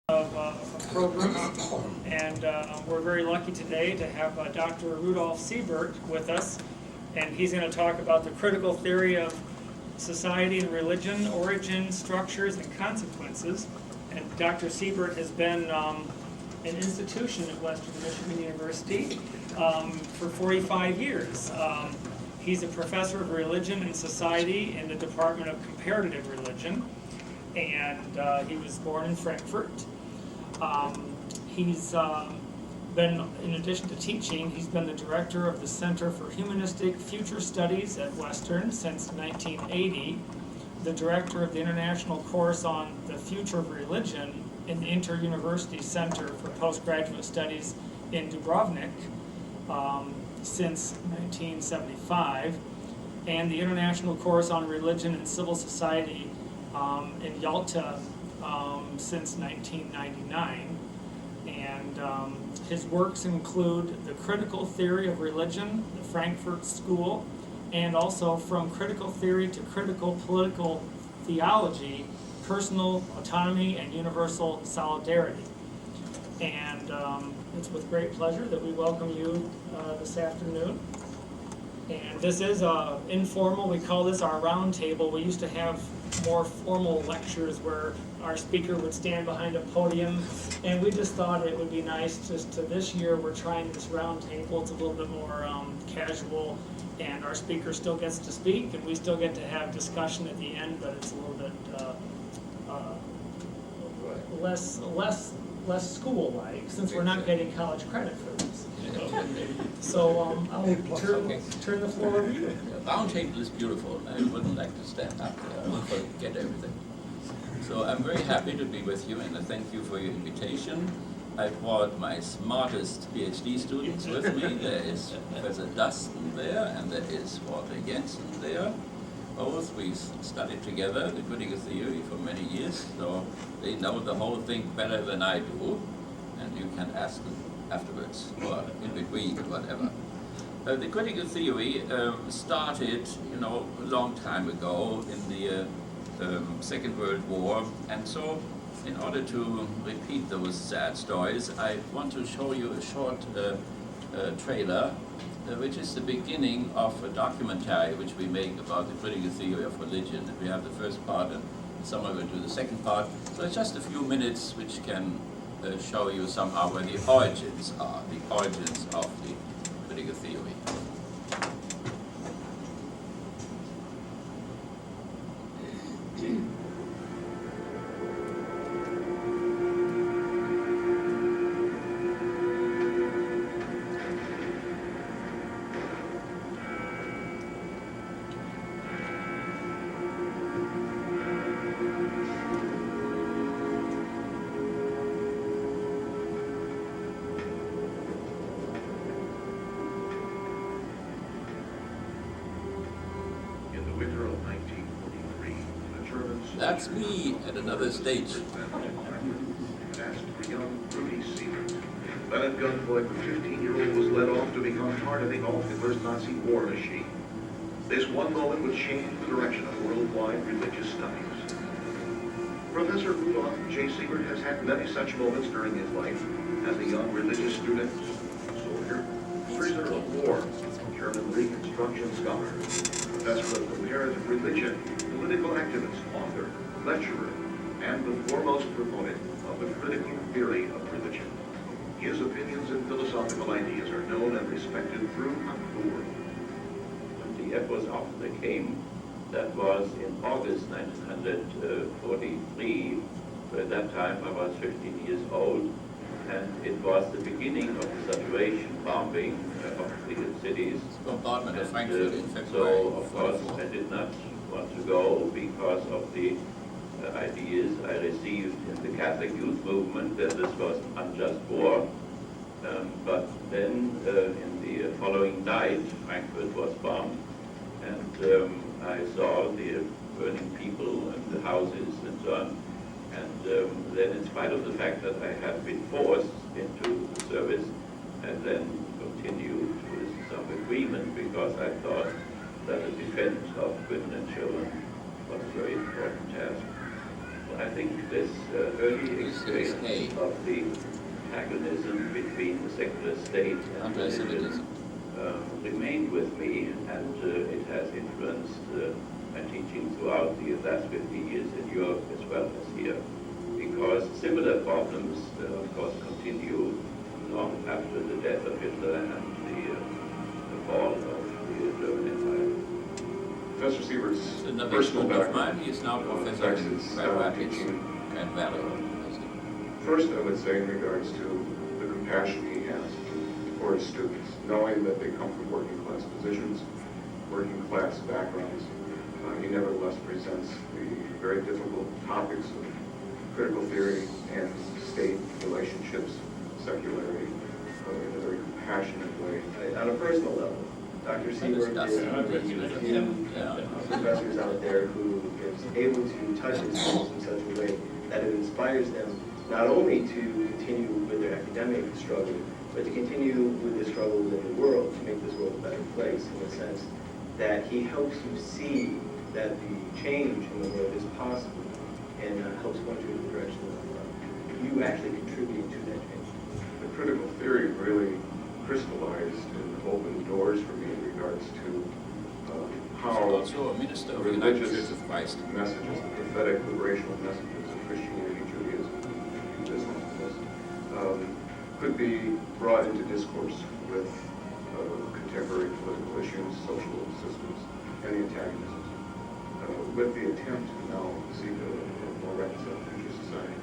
of a program, and we're very lucky today to have Dr. Rudolf Siebert with us, and he's going to talk about the critical theory of society and religion, origin, structures, and consequences. And Dr. Siebert has been an institution at Western Michigan University for 45 years. He's a professor of religion and society in the Department of Comparative Religion, and he was born in Frankfurt. He's been, in addition to teaching, he's been the director of the Center for Humanistic Future Studies at Western since 1980, the director of the International Course on the Future of Religion in the Inter-University Center for Postgraduate Studies in Dubrovnik since 1975, and the International Course on Religion and Civil Society in Yalta since 1999. And his works include The Critical Theory of Religion, the Frankfurt School, and also From Critical Theory to Critical Political Theology, Personal Autonomy and Universal Solidarity. And it's with great pleasure that we welcome you this afternoon. And this is informal. We call this our round table. We used to have more formal lectures where our speaker would stand behind a podium, and we just thought it would be nice just to this year we're trying this round table. It's a little bit more casual, and our speaker still gets to speak, and we still get to have discussion at the end, but it's a little bit less school-like, since we're not getting college credit for this. So I'll turn the floor over to you. The round table is beautiful. I wouldn't like to stand up there and forget everything. So I'm very happy to be with you, and I thank you for your invitation. I brought my smartest PhD students with me. There is Professor Dustin there, and there is Walter Jensen there. Both we studied together the critical theory for many years, so they know the whole thing better than I do, and you can ask them afterwards, or in between, whatever. The critical theory started, a long time ago in the Second World War, and so in order to repeat those sad stories, I want to show you a short trailer, which is the beginning of a documentary which we make about the critical theory of religion. And we have the first part, and someone will do the second part. So it's just a few minutes which can show you somehow where the origins are, the origins of the critical theory. That's me at another stage. Asked for young Rudolf Siebert. Then at gunpoint, the 15-year-old was led off to become part of Adolf Hitler's Nazi war machine. This one moment would change the direction of worldwide religious studies. Professor Rudolf J. Siebert has had many such moments during his life as a young religious student, soldier, prisoner of war, German Reconstruction scholar, professor of comparative religion, political activist, author, lecturer, and the foremost proponent of the critical theory of religion. His opinions and philosophical ideas are known and respected throughout the world. When the Epos came, that was in August 1943. So at that time I was 15 years old, and it was the beginning of the saturation bombing of the cities. Bombardment of Frankfurt in February. So, of course, I did not want to go because of the ideas I received in the Catholic youth movement that this was an unjust war. But then in the following night, Frankfurt was bombed, and I saw the burning people and the houses and so on. And then, in spite of the fact that I had been forced into the service, I then continued with some agreement because I thought that the defense of women and children was a very important task. I think this early experience of the antagonism between the secular state and religion remained with me, and it has influenced my teaching throughout the last 50 years in Europe as well as here, because similar problems, of course, continue long after the death of Hitler and the fall of the German Empire. Professor Siebert's Another personal student of background mine, he is now professor in Texas, Grand Rapids, teaching. Grand Valley. First, I would say in regards to the compassion he has for his students, knowing that they come from working class positions, working class backgrounds, he nevertheless presents the very difficult topics of critical theory and state relationships, secularity, in a very compassionate way. On a personal level, Dr. Siebert is one of the few professors out there who is able to touch his students in such a way that it inspires them not only to continue with their academic struggle, but to continue with the struggle in the world to make this world a better place, in the sense that he helps you see that the change in the world is possible, and helps point you in the direction of you actually contributing to that change. The critical theory really crystallized and opened doors for me in regards to how Also a minister of the United religious Church of Christ. messages, the prophetic liberational messages of Christianity, Judaism, Islam, could be brought into discourse with contemporary political issues, social systems, and the antagonisms, with the attempt to now seek a more reconciled future society.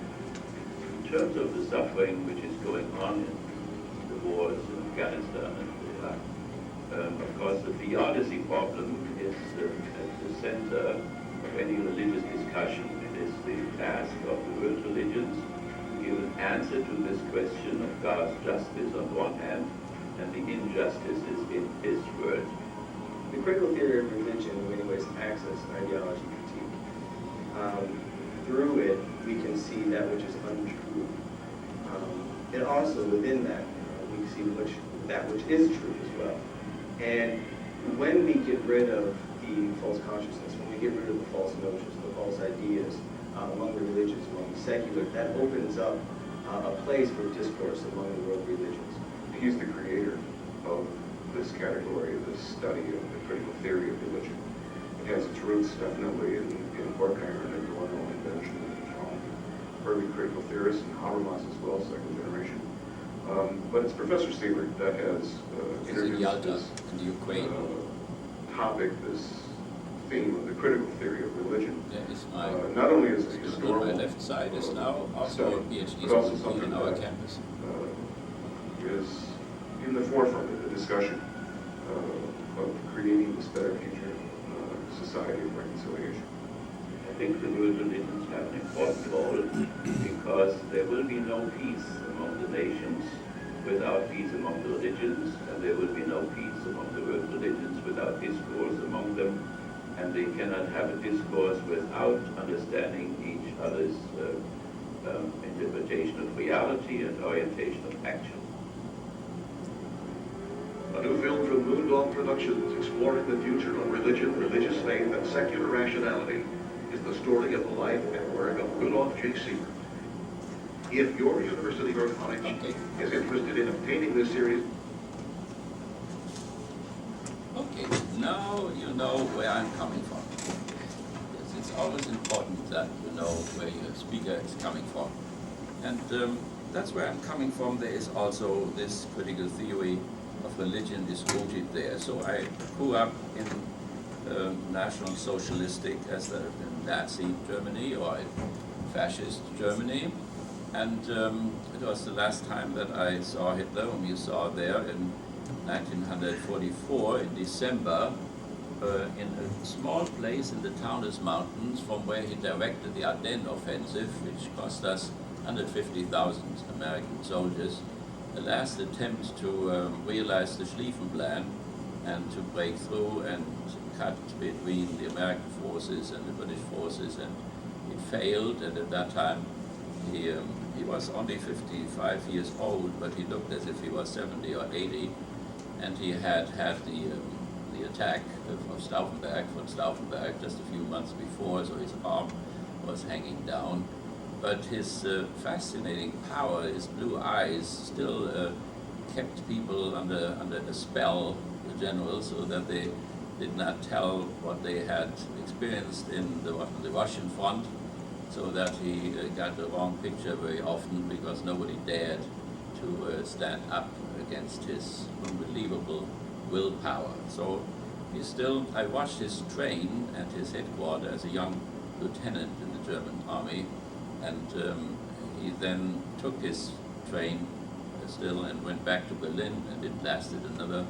In terms of the suffering which is going on in the wars in Afghanistan and Iraq, of course the theodicy problem is at the center of any religious discussion. It is the task of the world religions to give an answer to this question of God's justice on one hand and the injustices in His word. The critical theory of religion in many ways acts as an ideology critique. Through it, we can see that which is untrue. And also within that, we can see that which is true as well. And when we get rid of the false consciousness, when we get rid of the false notions, the false ideas among the religions, among the secular, that opens up a place for discourse among the world religions. He's the creator of this category, this study of the critical theory of religion. It has its roots definitely in Horkheimer and Adorno and Benjamin and John, early critical theorists, and Habermas as well, second generation. But it's Professor Siebert that has He's in introduced Yalta, this in the Ukraine. topic, this theme of the critical theory of religion. There is my Not only as a student historical on my left side is now also a PhD but also student something on our that campus. is in the forefront of the discussion of creating this better future society of reconciliation. I think the world religions have an important role because there will be no peace among the nations without peace among the religions, and there will be no peace among the world religions without discourse among them, and they cannot have a discourse without understanding each other's interpretation of reality and orientation of action. A new film from Moondog Productions exploring the future of religion, religious faith, and secular rationality is the story of the life and work of Rudolf J. Siebert. If your university or college is interested in obtaining this series, Okay, now you know where I'm coming from. Yes, it's always important that you know where your speaker is coming from. And that's where I'm coming from. There is also this critical theory of religion is rooted there. So I grew up in National Socialistic, as the Nazi Germany or in fascist Germany. And it was the last time that I saw Hitler, whom you saw there in 1944 in December, in a small place in the Taunus Mountains from where he directed the Ardennes offensive, which cost us 150,000 American soldiers. The last attempt to realize the Schlieffen Plan and to break through and cut between the American forces and the British forces, and it failed. And at that time, he was only 55 years old, but he looked as if he was 70 or 80, and he had had the attack of Stauffenberg, von Stauffenberg, just a few months before, so his arm was hanging down. But his fascinating power, his blue eyes, still kept people under a spell, the general, so that they did not tell what they had experienced in the Russian front, so that he got the wrong picture very often because nobody dared to stand up against his unbelievable willpower. So I watched his train at his headquarters as a young lieutenant in the German army, and he then took his train still and went back to Berlin, and it lasted another,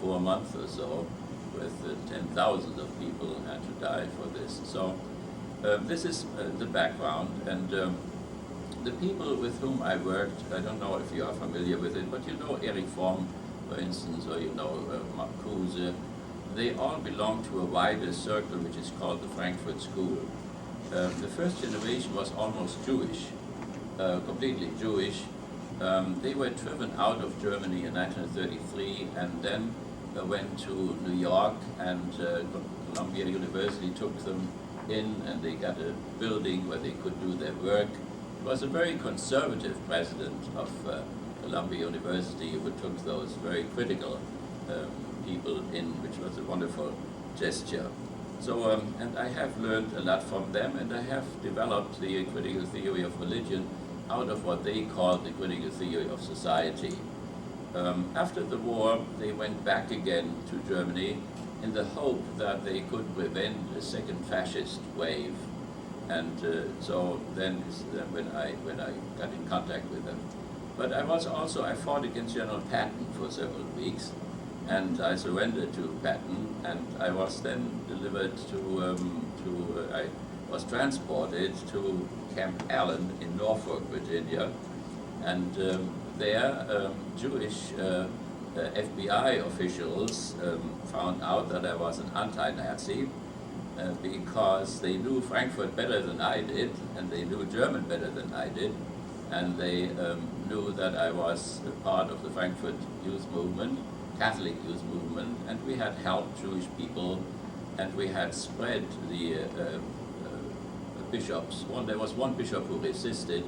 4 months or so, with 10,000 of people had to die for this. So this is the background, and the people with whom I worked, I don't know if you are familiar with it, but you know Erich Fromm, for instance, or you know Marcuse. They all belong to a wider circle which is called the Frankfurt School. The first generation was almost Jewish, completely Jewish. They were driven out of Germany in 1933 and then went to New York, and Columbia University took them in, and they got a building where they could do their work. It was a very conservative president of Columbia University who took those very critical people in, which was a wonderful gesture. So, and I have learned a lot from them, and I have developed the critical theory of religion out of what they called the critical theory of society. After the war, they went back again to Germany in the hope that they could prevent a second fascist wave. And so then when I got in contact with them. But I fought against General Patton for several weeks, and I surrendered to Patton, and I was then delivered I was transported to Camp Allen in Norfolk, Virginia, and there Jewish FBI officials found out that I was an anti-Nazi because they knew Frankfurt better than I did, and they knew German better than I did, and they knew that I was a part of the Frankfurt youth movement, Catholic youth movement, and we had helped Jewish people, and we had spread the bishops. There was one bishop who resisted,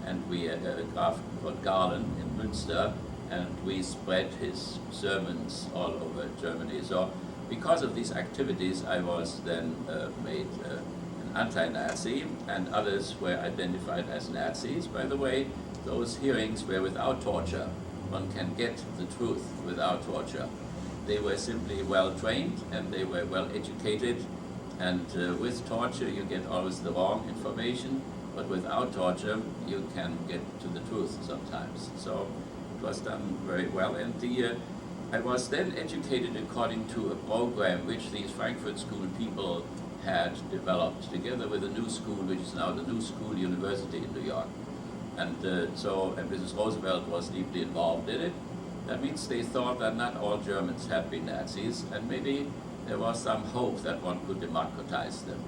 and we Graf von Garlen in Münster, and we spread his sermons all over Germany. So because of these activities, I was then made an anti-Nazi, and others were identified as Nazis. By the way, those hearings were without torture. One can get the truth without torture. They were simply well-trained, and they were well-educated, and with torture you get always the wrong information, but without torture you can get to the truth sometimes. So it was done very well, and I was then educated according to a program which these Frankfurt School people had developed together with a new school, which is now the New School University in New York. And and Mrs. Roosevelt was deeply involved in it. That means they thought that not all Germans had been Nazis, and maybe there was some hope that one could democratize them.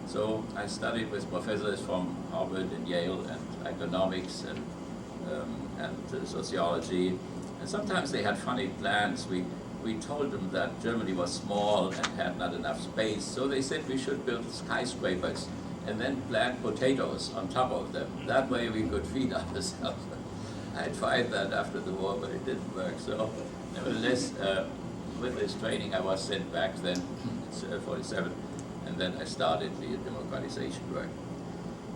So I studied with professors from Harvard and Yale, and economics and sociology. And sometimes they had funny plans. We told them that Germany was small and had not enough space, so they said we should build skyscrapers and then plant potatoes on top of them. That way we could feed ourselves. I tried that after the war, but it didn't work. So nevertheless, with this training, I was sent back then, it's 47, and then I started the democratization work.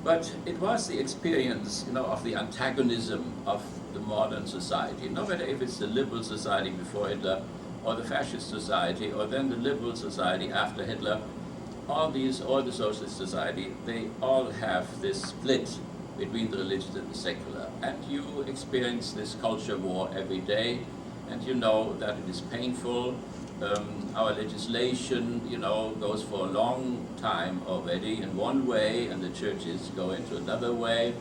But it was the experience, of the antagonism of the modern society. No matter if it's the liberal society before Hitler, or the fascist society, or then the liberal society after Hitler, all the socialist society, they all have this split between the religious and the secular. And you experience this culture war every day, and you know that it is painful. Our legislation, goes for a long time already in one way, and the churches go into another way.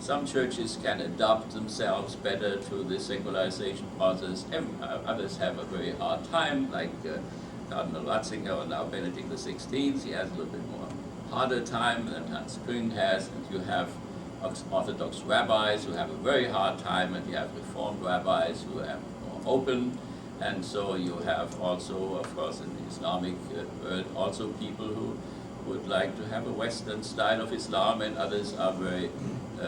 Some churches can adapt themselves better to the secularization process. Others have a very hard time, like Cardinal Ratzinger or now Benedict XVI. He has a little bit more harder time than Hans Küng has, and you have Orthodox rabbis who have a very hard time, and you have Reformed rabbis who are more open. And so you have also, of course, in the Islamic world, also people who would like to have a Western style of Islam, and others are very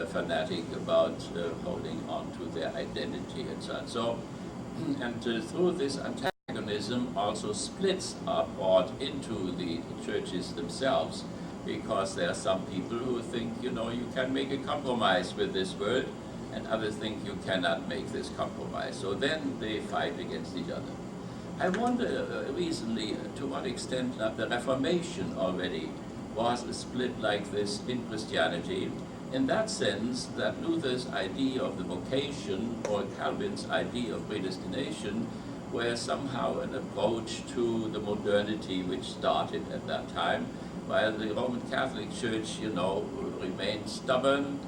fanatic about holding on to their identity and so on. So, and through this antagonism also splits are brought into the churches themselves, because there are some people who think, you know, you can make a compromise with this world, and others think you cannot make this compromise. So then they fight against each other. I wonder recently to what extent the Reformation already was a split like this in Christianity, in that sense that Luther's idea of the vocation or Calvin's idea of predestination were somehow an approach to the modernity which started at that time, while the Roman Catholic Church, you know, remained stubborn,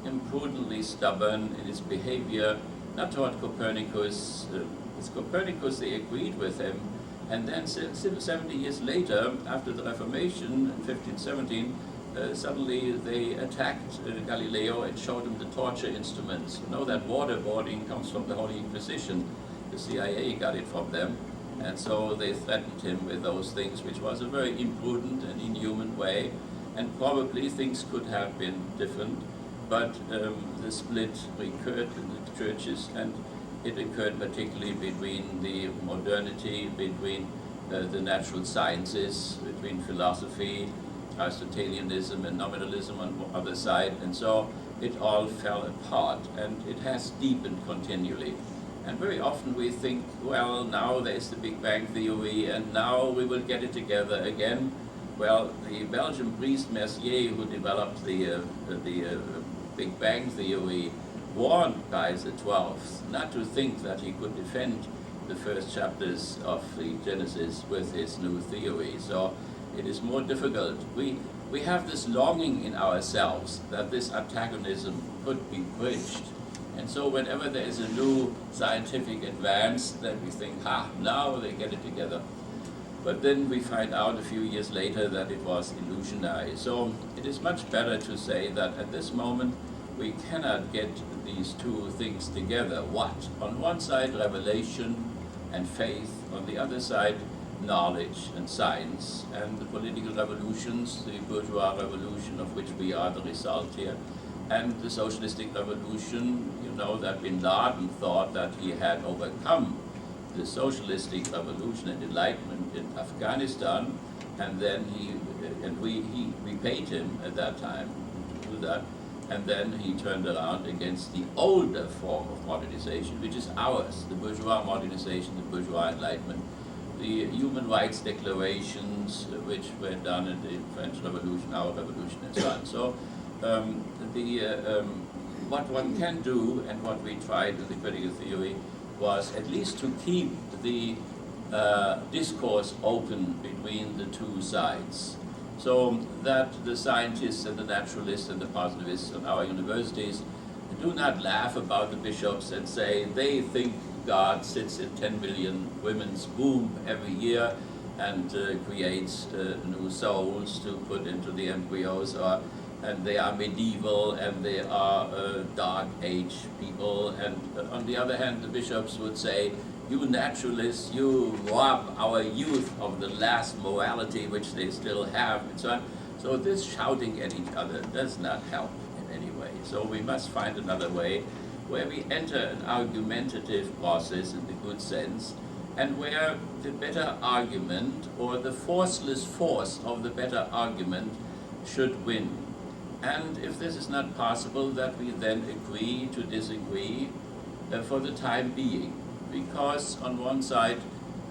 imprudently stubborn in its behavior, not toward Copernicus. It's Copernicus, they agreed with him, and then 70 years later, after the Reformation in 1517, suddenly they attacked Galileo and showed him the torture instruments. You know that waterboarding comes from the Holy Inquisition. The CIA got it from them, and so they threatened him with those things, which was a very imprudent and inhuman way, and probably things could have been different, but the split recurred in the churches, and it occurred particularly between the modernity, between the natural sciences, between philosophy, Aristotelianism and nominalism on the other side, and so it all fell apart, and it has deepened continually. And very often we think, well, now there's the Big Bang Theory, and now we will get it together again. Well, the Belgian priest Mercier, who developed the Big Bang Theory, warned Pius XII not to think that he could defend the first chapters of the Genesis with his new theory. So it is more difficult. We have this longing in ourselves that this antagonism could be bridged. And so whenever there is a new scientific advance, then we think, now they get it together. But then we find out a few years later that it was illusionary. So it is much better to say that at this moment we cannot get these two things together. What? On one side, revelation and faith. On the other side, knowledge and science. And the political revolutions, the bourgeois revolution of which we are the result here, and the socialistic revolution, you know that Bin Laden thought that he had overcome the socialistic revolution and enlightenment in Afghanistan, and then he repaid him at that time to do that, and then he turned around against the older form of modernization, which is ours, the bourgeois modernization, the bourgeois enlightenment, the human rights declarations which were done in the French Revolution, our revolution, and so on. So what one can do, and what we tried in the critical theory, was at least to keep the discourse open between the two sides, so that the scientists and the naturalists and the positivists in our universities do not laugh about the bishops and say they think God sits in 10 million women's womb every year and creates new souls to put into the embryos, and they are medieval and they are dark age people. And on the other hand, the bishops would say, you naturalists, you rob our youth of the last morality which they still have, and so on. So this shouting at each other does not help in any way. So we must find another way where we enter an argumentative process in the good sense, and where the better argument, or the forceless force of the better argument, should win. And if this is not possible, that we then agree to disagree for the time being. Because on one side,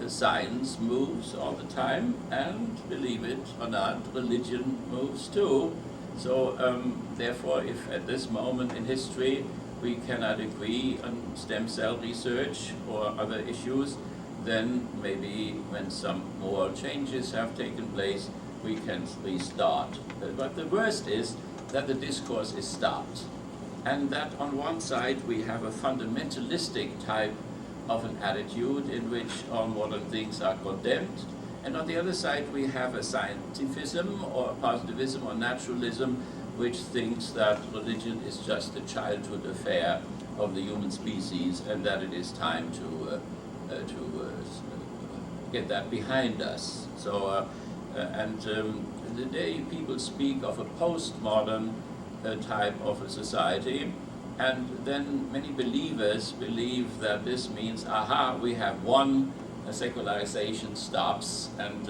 the science moves all the time, and believe it or not, religion moves too. So therefore, if at this moment in history we cannot agree on stem cell research or other issues, then maybe when some more changes have taken place, we can restart. But the worst is that the discourse is stopped, and that on one side we have a fundamentalistic type of an attitude in which all modern things are condemned, and on the other side we have a scientificism or positivism or naturalism which thinks that religion is just a childhood affair of the human species, and that it is time to get that behind us. So today people speak of a postmodern type of a society, and then many believers believe that this means, aha, we have won, secularization stops, and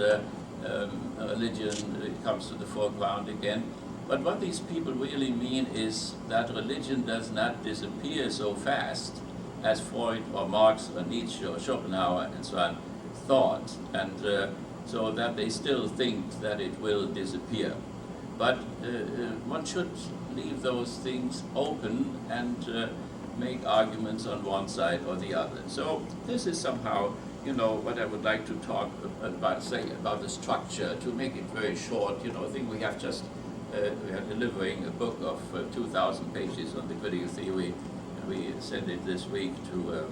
religion comes to the foreground again. But what these people really mean is that religion does not disappear so fast as Freud or Marx or Nietzsche or Schopenhauer and so on thought, and so that they still think that it will disappear. But one should leave those things open and make arguments on one side or the other. So this is somehow, you know, what I would like to talk about, say about the structure, to make it very short. You know, I think we have just we are delivering a book of 2,000 pages on the critical theory, and we sent it this week to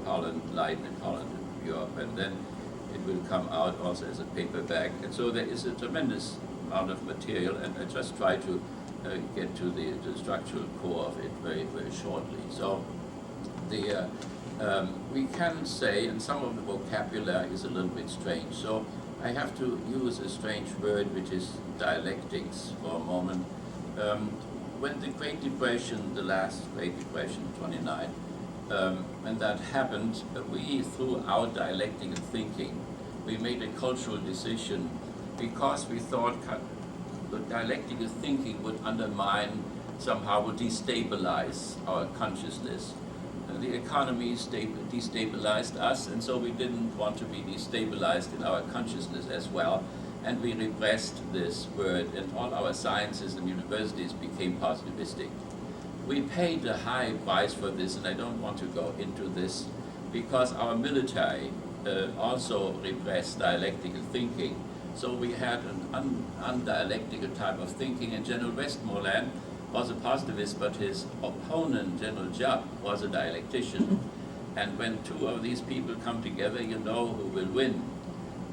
Holland, Leiden in Holland, and Europe, and then it will come out also as a paperback. And so there is a tremendous amount of material, and I just try to get to the structural core of it very, very shortly. So the we can say, and some of the vocabulary is a little bit strange, so I have to use a strange word, which is dialectics, for a moment. When the Great Depression, the last Great Depression, 29, when that happened, we, through our dialectical thinking, we made a cultural decision because we thought the dialectical thinking would undermine, somehow would destabilize our consciousness. The economy destabilized us, and so we didn't want to be destabilized in our consciousness as well, and we repressed this word, and all our sciences and universities became positivistic. We paid a high price for this, and I don't want to go into this, because our military also repressed dialectical thinking. So we had an undialectical type of thinking, and General Westmoreland was a positivist, but his opponent, General J, was a dialectician. And when two of these people come together, you know who will win.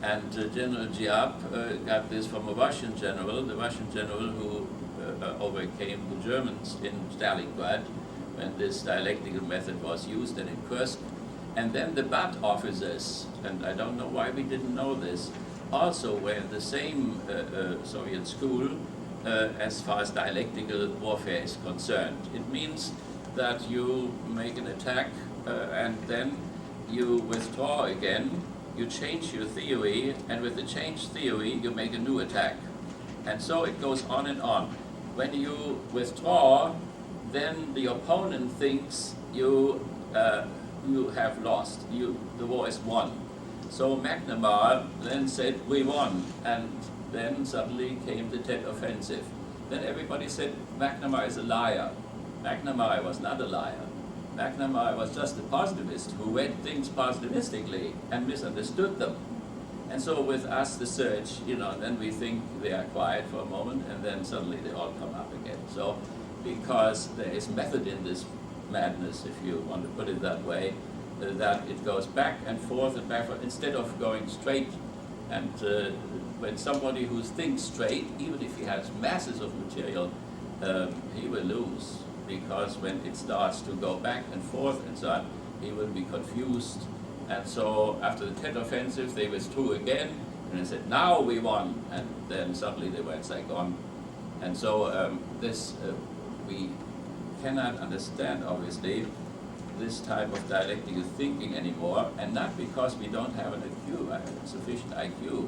And General J got this from a Russian general, the Russian general who overcame the Germans in Stalingrad when this dialectical method was used, and in Kursk. And then the BAT officers, and I don't know why we didn't know this, also were in the same Soviet school as far as dialectical warfare is concerned. It means that you make an attack and then you withdraw again, you change your theory, and with the changed theory you make a new attack. And so it goes on and on. When you withdraw, then the opponent thinks you have lost, the war is won. So McNamara then said, we won, and then suddenly came the Tet Offensive. Then everybody said, McNamara is a liar. McNamara was not a liar. McNamara was just a positivist who read things positivistically and misunderstood them. And so with us, the search, you know, then we think they are quiet for a moment, and then suddenly they all come up again. So because there is method in this madness, if you want to put it that way, that it goes back and forth, instead of going straight. And when somebody who thinks straight, even if he has masses of material, he will lose, because when it starts to go back and forth and so on, he will be confused. And so after the Tet Offensive, they withdrew again, and they said, now we won, and then suddenly they were in Saigon. And so we cannot understand, obviously, this type of dialectical thinking anymore, and not because we don't have an IQ, sufficient IQ.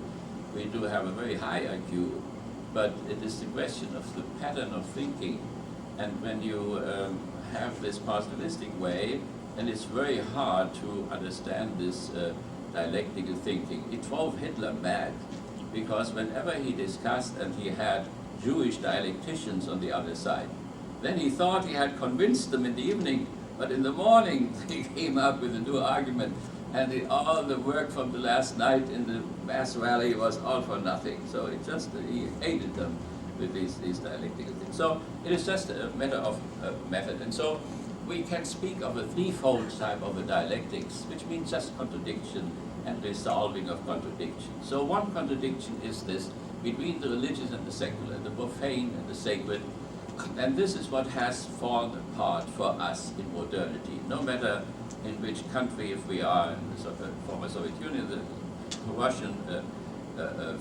We do have a very high IQ, but it is the question of the pattern of thinking. And when you have this positivistic way, then it's very hard to understand this dialectical thinking. It drove Hitler mad, because whenever he discussed, and he had Jewish dialecticians on the other side, then he thought he had convinced them in the evening, but in the morning he came up with a new argument, and all the work from the last night in the mass rally was all for nothing. So he hated them with these dialectical things. So it is just a matter of method. And so we can speak of a threefold type of a dialectics, which means just contradiction and resolving of contradiction. So one contradiction is this, between the religious and the secular, the profane and the sacred. And this is what has fallen apart for us in modernity. No matter in which country, if we are in the former Soviet Union, the Russian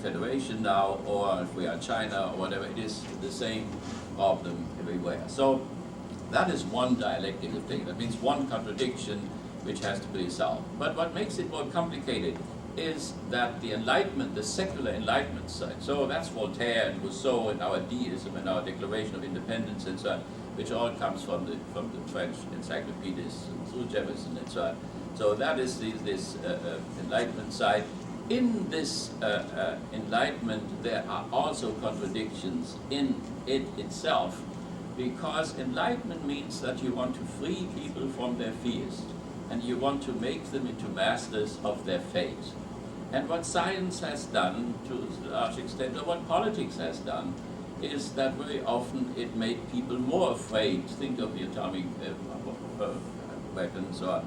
Federation now, or if we are China or whatever, it is the same problem everywhere. So that is one dialectical thing. That means one contradiction which has to be solved. But what makes it more complicated is that the Enlightenment, the secular Enlightenment side, so that's Voltaire and Rousseau and our deism and our Declaration of Independence and so on, which all comes from the French encyclopedists through Jefferson and so on. So that is this Enlightenment side. In this Enlightenment, there are also contradictions in it itself, because Enlightenment means that you want to free people from their fears, and you want to make them into masters of their fate. And what science has done, to a large extent, or what politics has done, is that very often it made people more afraid. Think of the atomic weapons, or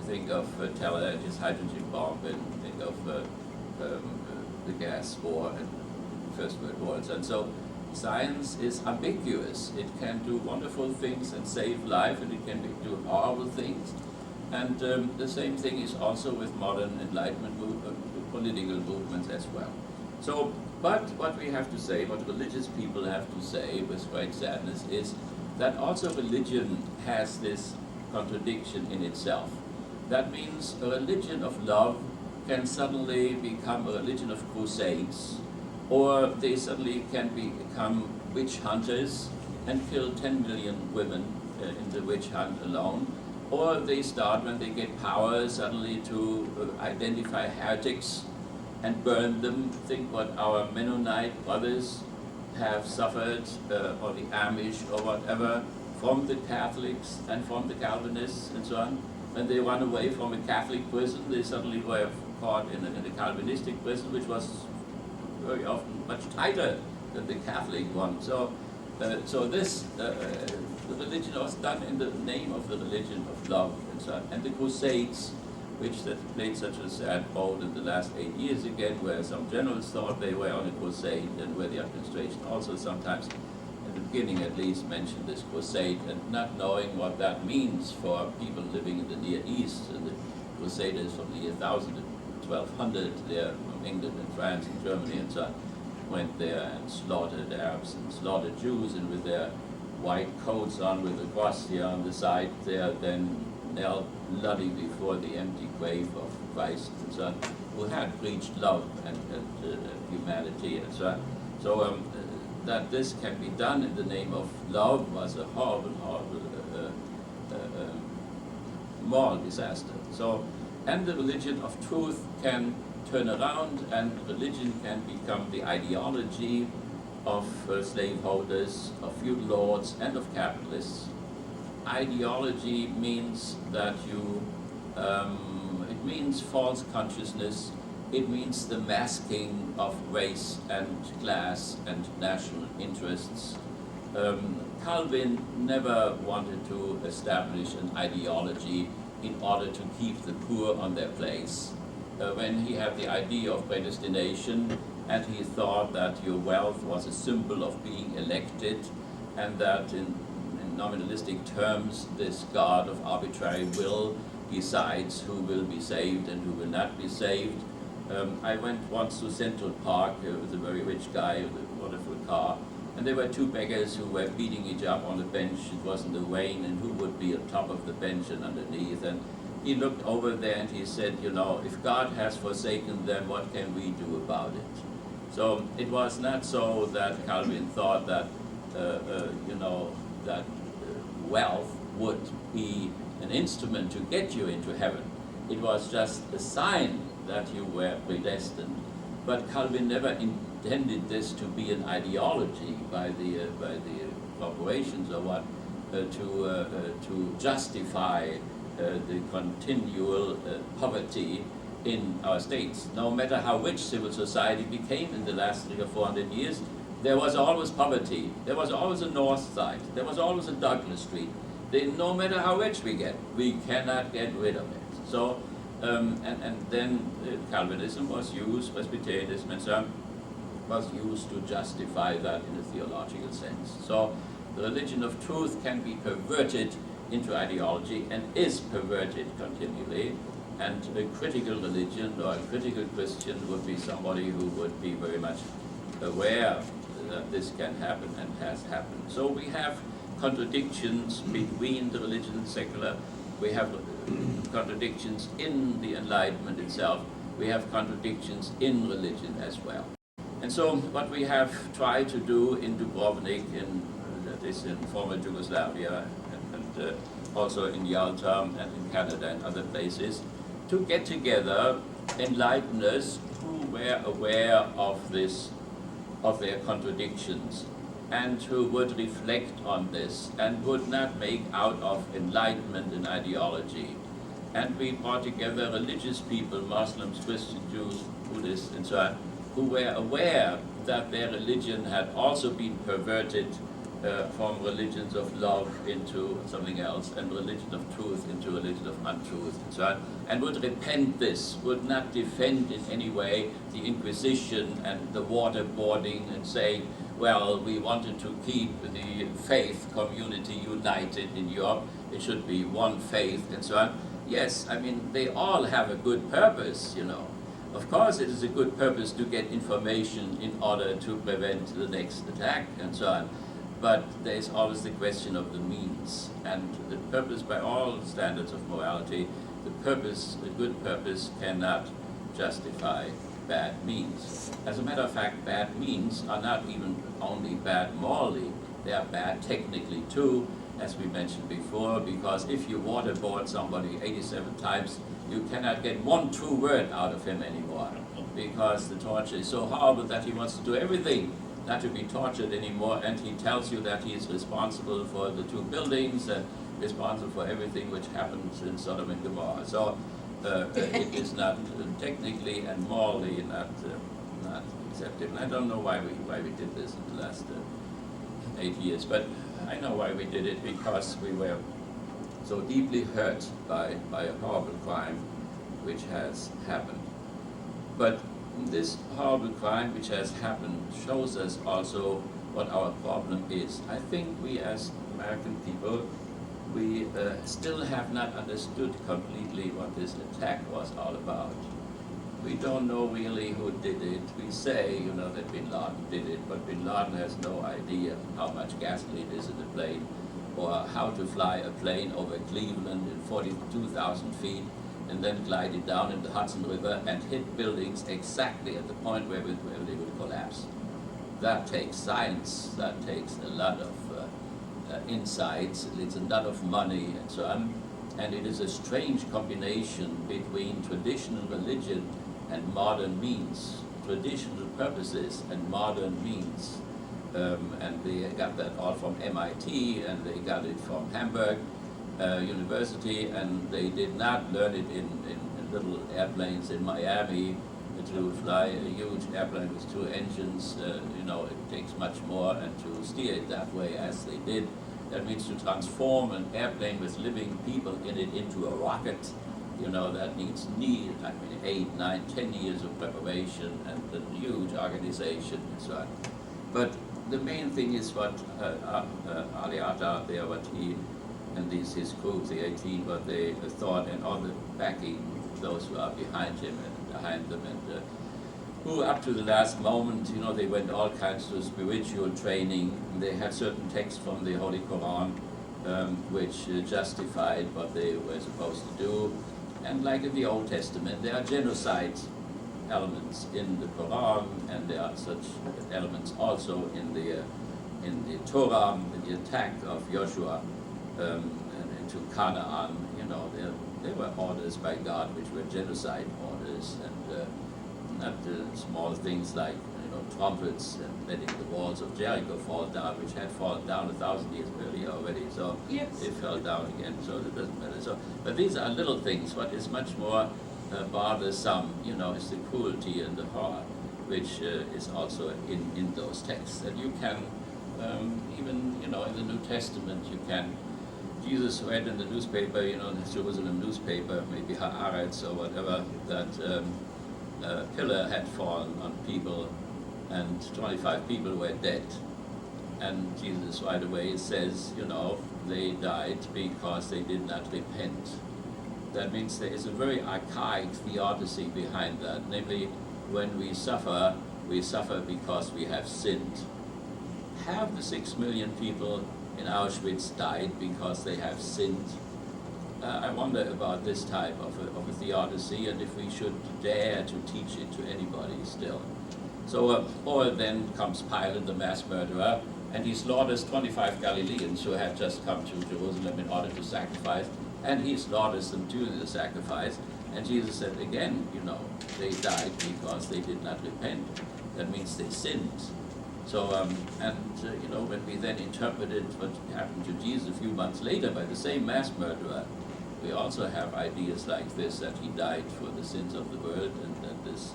think of this hydrogen bomb, and think of the gas war and First World War. And so science is ambiguous. It can do wonderful things and save life, and it can do horrible things. And the same thing is also with modern Enlightenment political movements as well. So, but what we have to say, what religious people have to say with great sadness, is that also religion has this contradiction in itself. That means a religion of love can suddenly become a religion of crusades, or they suddenly can become witch hunters and kill 10 million women in the witch hunt alone. Or they start, when they get power, suddenly to identify heretics and burn them. Think what our Mennonite brothers have suffered, or the Amish or whatever, from the Catholics and from the Calvinists and so on. When they run away from a Catholic prison, they suddenly were caught in a Calvinistic prison, which was very often much tighter than the Catholic one. So this the religion was done in the name of the religion of love and so on. And the Crusades, which that played such a sad role in the last 8 years again, where some generals thought they were on a crusade, and where the administration also sometimes, at the beginning at least, mentioned this crusade, and not knowing what that means for people living in the Near East. And the Crusaders from the year 1000 to 1200, there from England and France and Germany and so on, went there and slaughtered Arabs and slaughtered Jews, and with their white coats on with a cross here on the side, they are then knelt bloody before the empty grave of Christ and so on, who had preached love and humanity and so on. So that this can be done in the name of love was a horrible, horrible moral disaster. So, and the religion of truth can turn around, and religion can become the ideology of slaveholders, of feudal lords, and of capitalists. Ideology means that it means false consciousness, it means the masking of race and class and national interests. Calvin never wanted to establish an ideology in order to keep the poor on their place. When he had the idea of predestination, and he thought that your wealth was a symbol of being elected, and that in nominalistic terms, this God of arbitrary will decides who will be saved and who will not be saved. I went once to Central Park with a very rich guy with a wonderful car, and there were two beggars who were beating each other on the bench. It was in the rain, and who would be on top of the bench and underneath. And he looked over there and he said, you know, if God has forsaken them, what can we do about it? So it was not so that Calvin thought that, that wealth would be an instrument to get you into heaven. It was just a sign that you were predestined. But Calvin never intended this to be an ideology by the corporations or what, to justify the continual poverty in our states. No matter how rich civil society became in the last 300 or 400 years, there was always poverty. There was always a North Side. There was always a Douglas Street. No matter how rich we get, we cannot get rid of it. So, and then Calvinism was used, Presbyterianism and so on, was used to justify that in a theological sense. So the religion of truth can be perverted into ideology, and is perverted continually. And a critical religion or a critical Christian would be somebody who would be very much aware that this can happen and has happened. So we have contradictions between the religion and secular. We have contradictions in the Enlightenment itself. We have contradictions in religion as well. And so what we have tried to do in Dubrovnik, that is in former Yugoslavia, and also in Yalta and in Canada and other places, to get together enlighteners who were aware of this, of their contradictions, and who would reflect on this and would not make out of enlightenment an ideology. And we brought together religious people, Muslims, Christians, Jews, Buddhists, and so on, who were aware that their religion had also been perverted from religions of love into something else, and religion of truth into religion of untruth, and so on, and would repent this, would not defend in any way the Inquisition and the waterboarding and say, well, we wanted to keep the faith community united in Europe, it should be one faith, and so on. Yes, I mean, they all have a good purpose, you know. Of course, it is a good purpose to get information in order to prevent the next attack, and so on. But there is always the question of the means, and the purpose, by all standards of morality, the purpose, the good purpose, cannot justify bad means. As a matter of fact, bad means are not even only bad morally, they are bad technically too, as we mentioned before, because if you waterboard somebody 87 times, you cannot get one true word out of him anymore, because the torture is so horrible that he wants to do everything not to be tortured anymore, and he tells you that he is responsible for the 2 buildings and responsible for everything which happens in Sodom and Gomorrah. So it is not technically and morally not acceptable. I don't know why we did this in the last 8 years, but I know why we did it, because we were so deeply hurt by a horrible crime which has happened. But this horrible crime which has happened shows us also what our problem is. I think we as American people, we still have not understood completely what this attack was all about. We don't know really who did it. We say, you know, that Bin Laden did it, but Bin Laden has no idea how much gasoline is in the plane, or how to fly a plane over Cleveland in 42,000 feet, and then glide it down in the Hudson River and hit buildings exactly at the point where they would collapse. That takes science, that takes a lot of insights, it's a lot of money and so on, and it is a strange combination between traditional religion and modern means, traditional purposes and modern means. And they got that all from MIT, and they got it from Hamburg University, and they did not learn it in little airplanes in Miami to fly a huge airplane with 2 engines. You know, it takes much more, and to steer it that way as they did, that means to transform an airplane with living people in it into a rocket. You know, that needs I mean, 8, 9, 10 years of preparation and a huge organization and so on. But the main thing is what Ali Atta there, what he and his crew, the 18, what they thought, and all the backing, those who are behind him and behind them, and who up to the last moment, you know, they went all kinds of spiritual training. They had certain texts from the Holy Quran which justified what they were supposed to do. And like in the Old Testament, there are genocide elements in the Quran, and there are such elements also in the Torah, in the attack of Joshua into Canaan. You know, there were orders by God which were genocide orders, and not small things like, you know, trumpets and letting the walls of Jericho fall down, which had fallen down 1,000 years earlier already. So yes, it fell down again. So it doesn't matter. So, but these are little things. What is much more bothersome, you know, is the cruelty and the horror, which is also in those texts. And you can even, you know, in the New Testament, you can. Jesus read in the newspaper, you know, in the Jerusalem newspaper, maybe Haaretz or whatever, that a pillar had fallen on people and 25 people were dead. And Jesus right away says, you know, they died because they did not repent. That means there is a very archaic theodicy behind that, namely, when we suffer because we have sinned. Have the 6 million people in Auschwitz died because they have sinned? I wonder about this type of a theodicy, and if we should dare to teach it to anybody still. So, or then comes Pilate, the mass murderer, and he slaughters 25 Galileans who had just come to Jerusalem in order to sacrifice, and he slaughters them during the sacrifice. And Jesus said again, you know, they died because they did not repent. That means they sinned. So, you know, when we then interpreted what happened to Jesus a few months later by the same mass murderer, we also have ideas like this, that he died for the sins of the world, and that this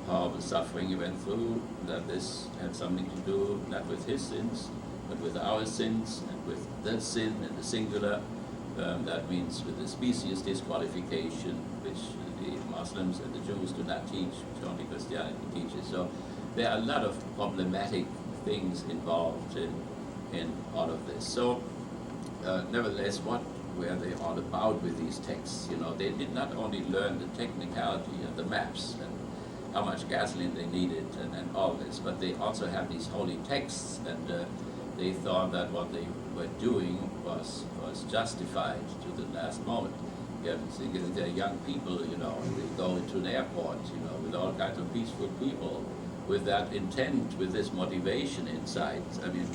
horrible suffering he went through, that this had something to do not with his sins, but with our sins, and with the sin in the singular. That means with the species disqualification, which the Muslims and the Jews do not teach, which only Christianity teaches. So there are a lot of problematic things involved in all of this. So nevertheless, what were they all about with these texts? You know, they did not only learn the technicality and the maps and how much gasoline they needed and all this, but they also have these holy texts, and they thought that what they were doing was justified to the last moment. You have to think that they're young people, you know, they go into an airport, you know, with all kinds of peaceful people, with that intent, with this motivation inside. I mean,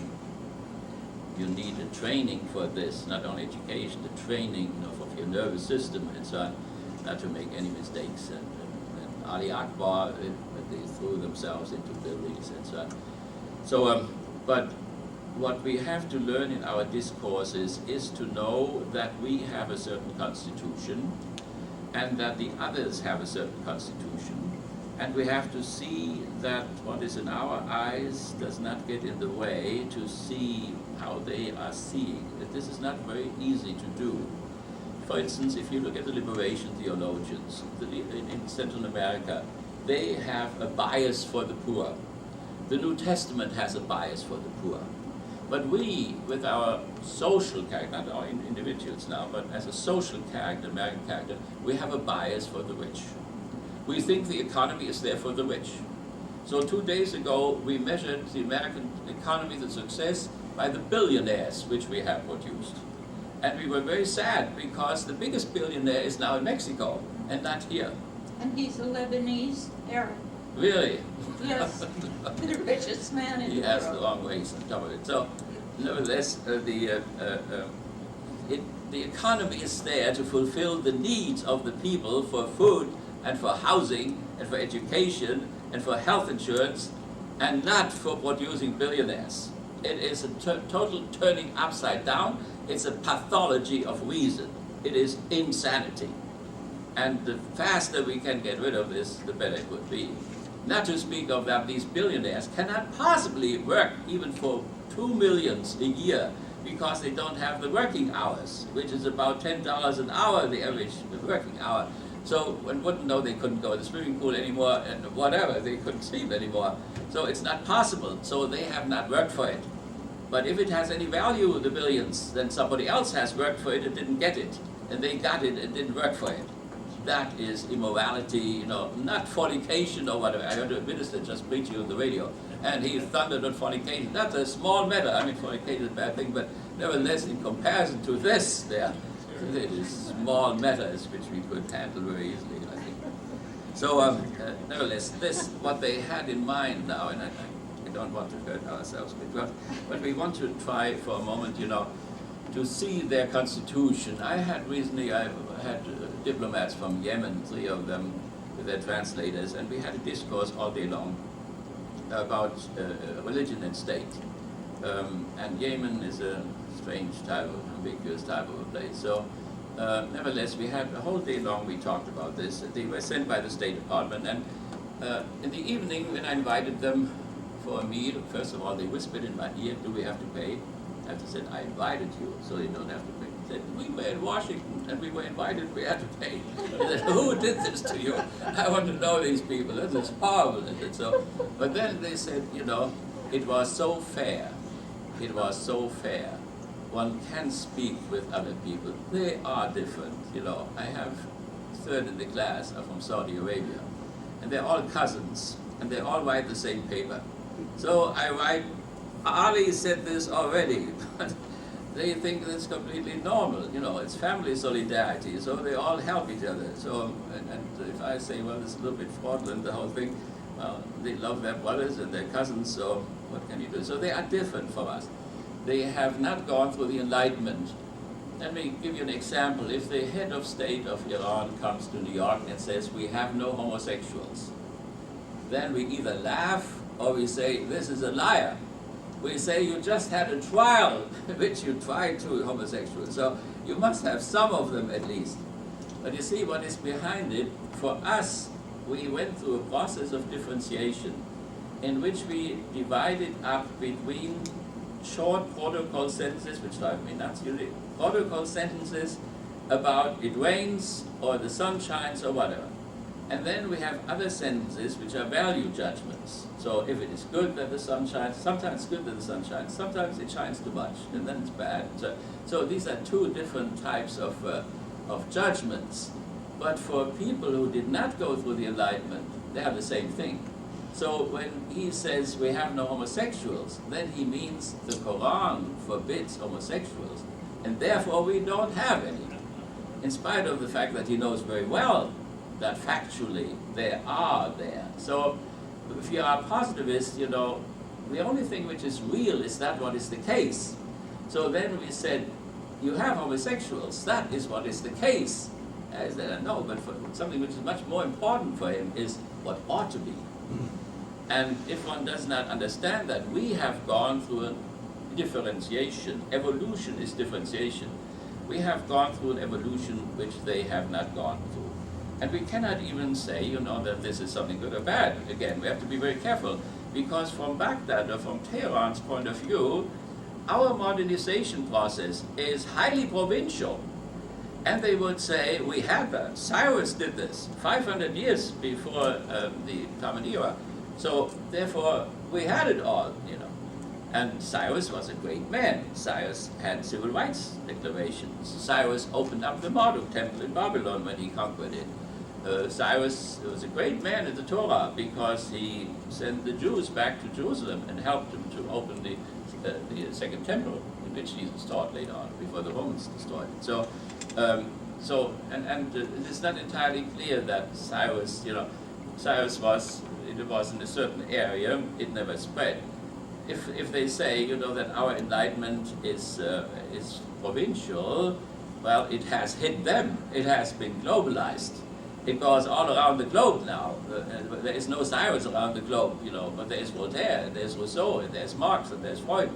you need a training for this, not only education, the training of your nervous system and so on, not to make any mistakes. And Ali Akbar, they threw themselves into buildings and so on. So, but what we have to learn in our discourses is to know that we have a certain constitution and that the others have a certain constitution. And we have to see that what is in our eyes does not get in the way to see how they are seeing. That this is not very easy to do. For instance, if you look at the liberation theologians in Central America, they have a bias for the poor. The New Testament has a bias for the poor. But we, with our social character, not our individuals now, but as a social character, American character, we have a bias for the rich. We think the economy is there for the rich. So 2 days ago, we measured the American economy, the success, by the billionaires which we have produced. And we were very sad because the biggest billionaire is now in Mexico and not here. And he's a Lebanese Arab. Really? Yes, the richest man in the world. He has the long ways on top of it. So, nevertheless, the economy is there to fulfill the needs of the people for food and for housing and for education and for health insurance, and not for producing billionaires. It is a total turning upside down. It's a pathology of reason. It is insanity. And the faster we can get rid of this, the better it would be. Not to speak of that these billionaires cannot possibly work even for $2 million a year because they don't have the working hours, which is about $10 an hour, the average working hour. So one wouldn't know they couldn't go to the swimming pool anymore and whatever, they couldn't sleep anymore. So it's not possible, so they have not worked for it. But if it has any value, the billions, then somebody else has worked for it and didn't get it. And they got it and didn't work for it. That is immorality, you know, not fornication or whatever. I heard a minister just preaching on the radio, and he thundered on fornication. That's a small matter. I mean, fornication is a bad thing, but nevertheless, in comparison to this, there, it is small matters which we could handle very easily, I think. So, nevertheless, this, what they had in mind now, and I don't want to hurt ourselves, but we want to try for a moment, you know, to see their constitution. I had diplomats from Yemen, 3 of them, with their translators, and we had a discourse all day long about religion and state. And Yemen is a strange type of, ambiguous type of a place. So, nevertheless, we had a whole day long, we talked about this. They were sent by the State Department, and in the evening, when I invited them for a meal, first of all, they whispered in my ear, "Do we have to pay?" I said, "I invited you, so you don't have to pay." They said, "We were in Washington, and we were invited, we had to pay." I said, "Who did this to you? I want to know these people. This is horrible." And so, but then they said, you know, it was so fair. It was so fair one can speak with other people. They are different, you know. I have third in the class are from Saudi Arabia, and they're all cousins, and they all write the same paper. So I write, Ali said this already, but they think that's completely normal, you know, it's family solidarity, so they all help each other. So, and if I say, well, it's a little bit fraudulent, the whole thing, well, they love their brothers and their cousins, so what can you do? So they are different from us. They have not gone through the Enlightenment. Let me give you an example. If the head of state of Iran comes to New York and says, we have no homosexuals, then we either laugh or we say, this is a liar. We say, you just had a trial in which you tried two homosexuals, so you must have some of them at least. But you see what is behind it? For us, we went through a process of differentiation in which we divided up between short protocol sentences, which drive me nuts usually, protocol sentences about it rains or the sun shines or whatever. And then we have other sentences which are value judgments. So if it is good that the sun shines, sometimes it's good that the sun shines, sometimes it shines too much, and then it's bad. So these are two different types of judgments. But for people who did not go through the Enlightenment, they have the same thing. So when he says we have no homosexuals, then he means the Quran forbids homosexuals, and therefore we don't have any. In spite of the fact that he knows very well that factually they are there. So if you are a positivist, you know, the only thing which is real is that what is the case. So then we said, you have homosexuals, that is what is the case. I said, no, but for something which is much more important for him is what ought to be. And if one does not understand that, we have gone through a differentiation. Evolution is differentiation. We have gone through an evolution which they have not gone through. And we cannot even say, you know, that this is something good or bad. Again, we have to be very careful, because from Baghdad or from Tehran's point of view, our modernization process is highly provincial. And they would say, we had that. Cyrus did this 500 years before the Common Era. So therefore, we had it all, you know. And Cyrus was a great man. Cyrus had civil rights declarations. Cyrus opened up the Marduk temple in Babylon when he conquered it. Cyrus was a great man in the Torah because he sent the Jews back to Jerusalem and helped them to open the second temple, in which Jesus taught later on, before the Romans destroyed it. So, it's not entirely clear that Cyrus, you know, Cyrus was in a certain area, it never spread. If they say, you know, that our enlightenment is provincial, well, it has hit them. It has been globalized. It goes all around the globe now. There is no Cyrus around the globe, you know, but there is Voltaire, and there's Rousseau, and there's Marx, and there's Freud.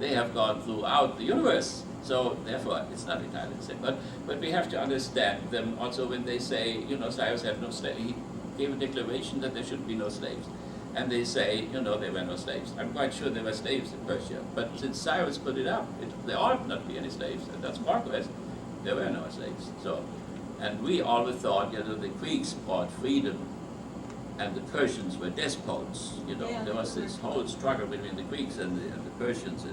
They have gone throughout the universe. So therefore, it's not entirely the same. But we have to understand them also when they say, you know, Cyrus had no slaves. He gave a declaration that there should be no slaves. And they say, you know, there were no slaves. I'm quite sure there were slaves in Persia. But since Cyrus put it up, there ought not be any slaves. And that's progress. There were no slaves. So, and we always thought, you know, the Greeks brought freedom and the Persians were despots. You know, there was this whole struggle between the Greeks and the Persians.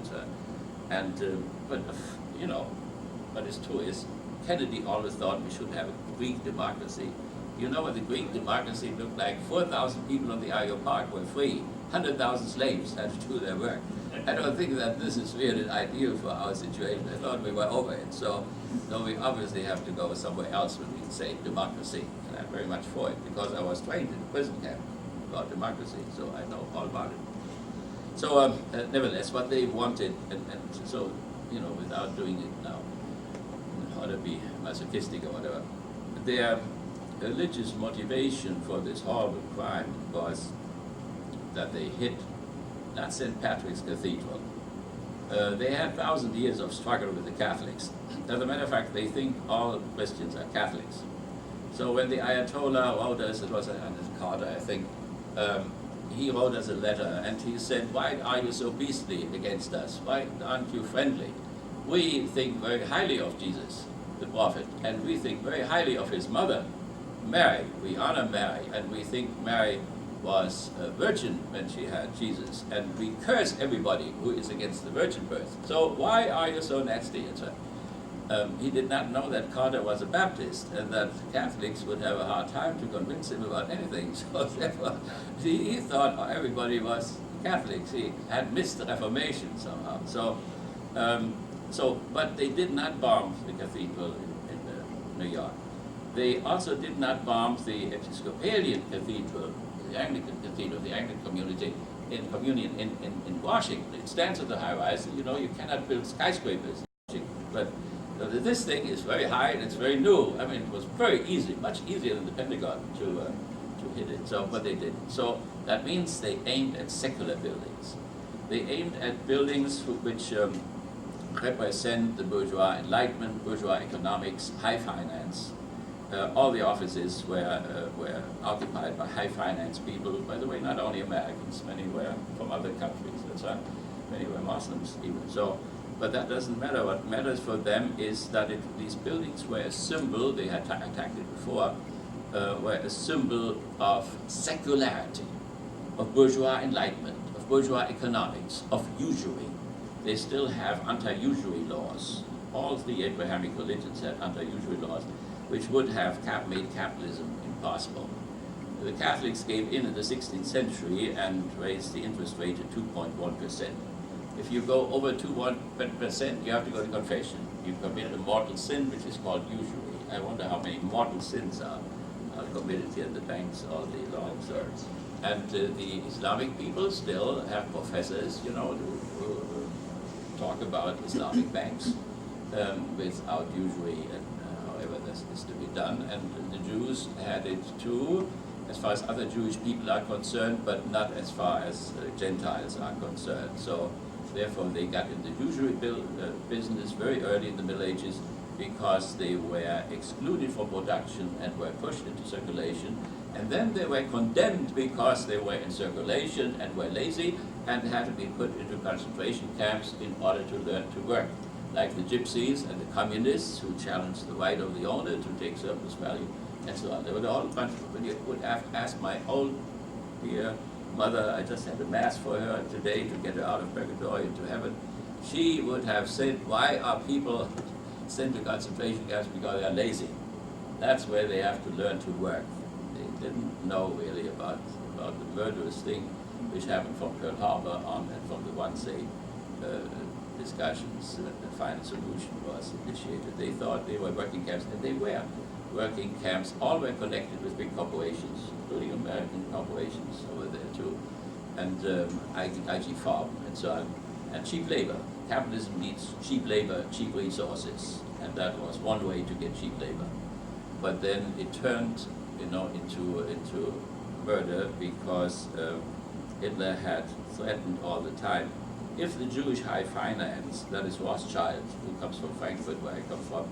But you know, what is true is Kennedy always thought we should have a Greek democracy. You know what the Greek democracy looked like? 4,000 people on the Areopag were free. 100,000 slaves had to do their work. I don't think that this is really ideal for our situation. I thought we were over it. So we obviously have to go somewhere else when we say democracy. And I'm very much for it, because I was trained in a prison camp about democracy, so I know all about it. So nevertheless, what they wanted, and so, you know, without doing it now, how to be masochistic or whatever, their religious motivation for this horrible crime was that they hit not St. Patrick's Cathedral. They had 1,000 years of struggle with the Catholics. As a matter of fact, they think all Christians are Catholics. So when the Ayatollah wrote us, it was Carter, I think, he wrote us a letter and he said, why are you so beastly against us? Why aren't you friendly? We think very highly of Jesus, the prophet, and we think very highly of his mother, Mary. We honor Mary, and we think Mary was a virgin when she had Jesus, and we curse everybody who is against the virgin birth. So why are you so nasty? And so, he did not know that Carter was a Baptist and that Catholics would have a hard time to convince him about anything. So therefore, he thought everybody was Catholics. He had missed the Reformation somehow. So, but they did not bomb the cathedral in New York. They also did not bomb the Episcopalian cathedral, the Anglican cathedral, the Anglican community in Washington. It stands at the high rise. You know, you cannot build skyscrapers in Washington. But this thing is very high and it's very new. I mean, it was very easy, much easier than the Pentagon to hit it. So, but they did. So that means they aimed at secular buildings. They aimed at buildings which represent the bourgeois enlightenment, bourgeois economics, high finance. All the offices were occupied by high finance people. By the way, not only Americans, many were from other countries. That's right. Many were Muslims even. So, but that doesn't matter. What matters for them is that these buildings were a symbol. They had attacked it before. Were a symbol of secularity, of bourgeois enlightenment, of bourgeois economics, of usury. They still have anti-usury laws. All the Abrahamic religions had anti-usury laws, which would have made capitalism impossible. The Catholics gave in the 16th century and raised the interest rate to 2.1%. If you go over 2.1%, you have to go to confession. You committed a mortal sin, which is called usury. I wonder how many mortal sins are committed here in the banks all day long. So, and the Islamic people still have professors, you know, who talk about Islamic banks without usury and however this is to be done. And the Jews had it too, as far as other Jewish people are concerned, but not as far as Gentiles are concerned. So therefore they got in the usury business very early in the Middle Ages because they were excluded from production and were pushed into circulation. And then they were condemned because they were in circulation and were lazy and had to be put into concentration camps in order to learn to work. Like the gypsies and the communists who challenged the right of the owner to take surplus value and so on. There were a whole bunch of them. You would have asked my old dear mother, I just had a mass for her today to get her out of purgatory into heaven. She would have said, why are people sent to concentration camps? Because they are lazy. That's where they have to learn to work. They didn't know really about the murderous thing which happened from Pearl Harbor on and from the Wannsee discussions when the final solution was initiated. They thought they were working camps, and they were working camps. All were connected with big corporations, including American corporations over there too, and IG Farm and so on, and cheap labor. Capitalism needs cheap labor, cheap resources, and that was one way to get cheap labor. But then it turned, you know, into murder because Hitler had threatened all the time. If the Jewish high finance, that is Rothschild, who comes from Frankfurt, where I come from,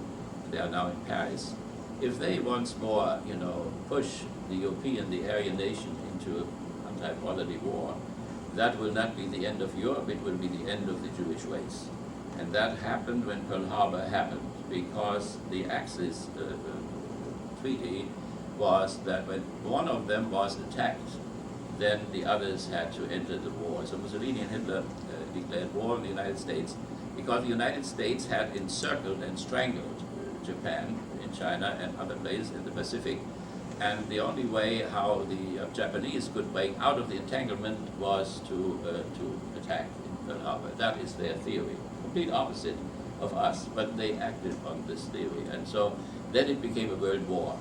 they are now in Paris, if they once more, you know, push the European, the Aryan nation into anti-quality war, that will not be the end of Europe, it will be the end of the Jewish race. And that happened when Pearl Harbor happened, because the Axis treaty was that when one of them was attacked, then the others had to enter the war. So Mussolini and Hitler declared war on the United States because the United States had encircled and strangled Japan in China and other places in the Pacific. And the only way how the Japanese could break out of the entanglement was to attack in Pearl Harbor. That is their theory, complete opposite of us, but they acted on this theory. And so then it became a world war.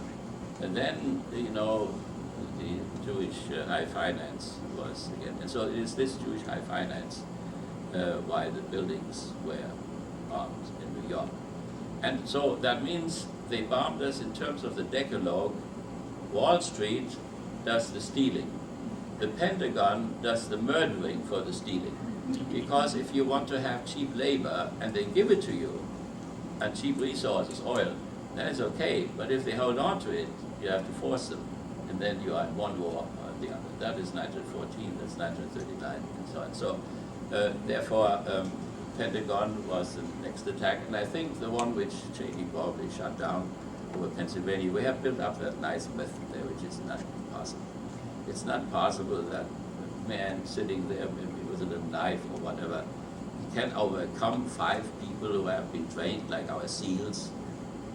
And then, you know, the Jewish high finance was again. And so it is this Jewish high finance why the buildings were bombed in New York. And so that means they bombed us in terms of the Decalogue. Wall Street does the stealing. The Pentagon does the murdering for the stealing. Because if you want to have cheap labor and they give it to you, and cheap resources, oil, then it's okay. But if they hold on to it, you have to force them. And then you are in one war or the other. That is 1914, that's 1939, and so on. So therefore, Pentagon was the next attack. And I think the one which Cheney probably shut down over Pennsylvania, we have built up that nice method there, which is not possible. it's not possible that a man sitting there maybe with a little knife or whatever, he can overcome 5 people who have been trained like our SEALs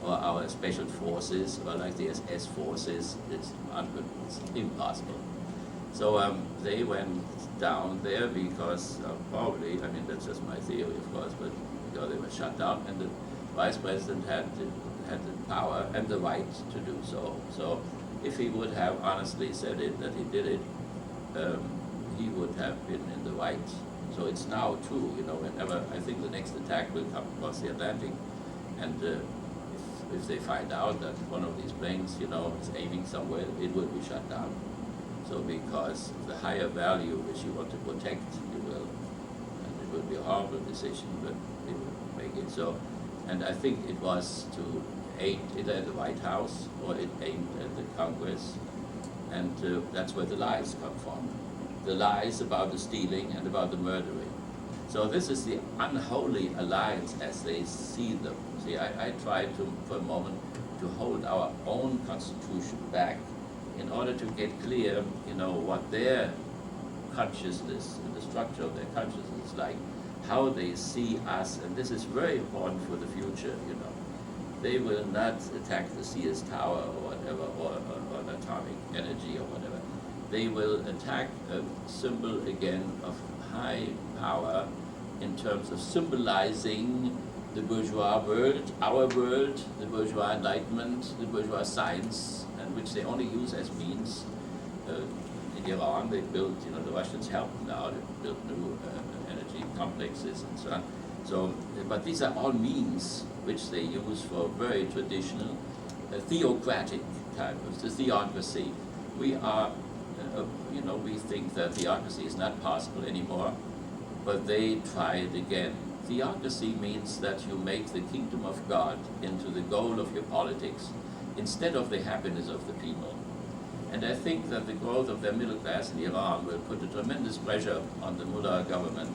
or our special forces or like the SS forces. It's impossible. So they went down there because probably, I mean, that's just my theory, of course, but because they were shut down, and the vice president had the power and the right to do so. So if he would have honestly said it, that he did it, he would have been in the right. So it's now true, you know, whenever, I think the next attack will come across the Atlantic, and if they find out that one of these planes, you know, is aiming somewhere, it will be shut down. So because of the higher value which you want to protect, you will, and it will be a horrible decision, but they will make it. So, and I think it was to aim either at the White House or it aimed at the Congress, and that's where the lies come from. The lies about the stealing and about the murdering. So this is the unholy alliance as they see them. See, I tried to, for a moment, to hold our own constitution back in order to get clear, you know, what their consciousness, the structure of their consciousness is like, how they see us, and this is very important for the future, you know. They will not attack the Sears Tower or whatever, or atomic energy or whatever. They will attack a symbol, again, of high power in terms of symbolizing the bourgeois world, our world, the bourgeois enlightenment, the bourgeois science, and which they only use as means. In Iran, they built, you know, the Russians helped now, they built new energy complexes and so on. So, but these are all means which they use for very traditional, theocratic type of the theocracy. We are, you know, we think that theocracy is not possible anymore, but they try it again. Theocracy means that you make the kingdom of God into the goal of your politics instead of the happiness of the people. And I think that the growth of their middle class in Iran will put a tremendous pressure on the mullah government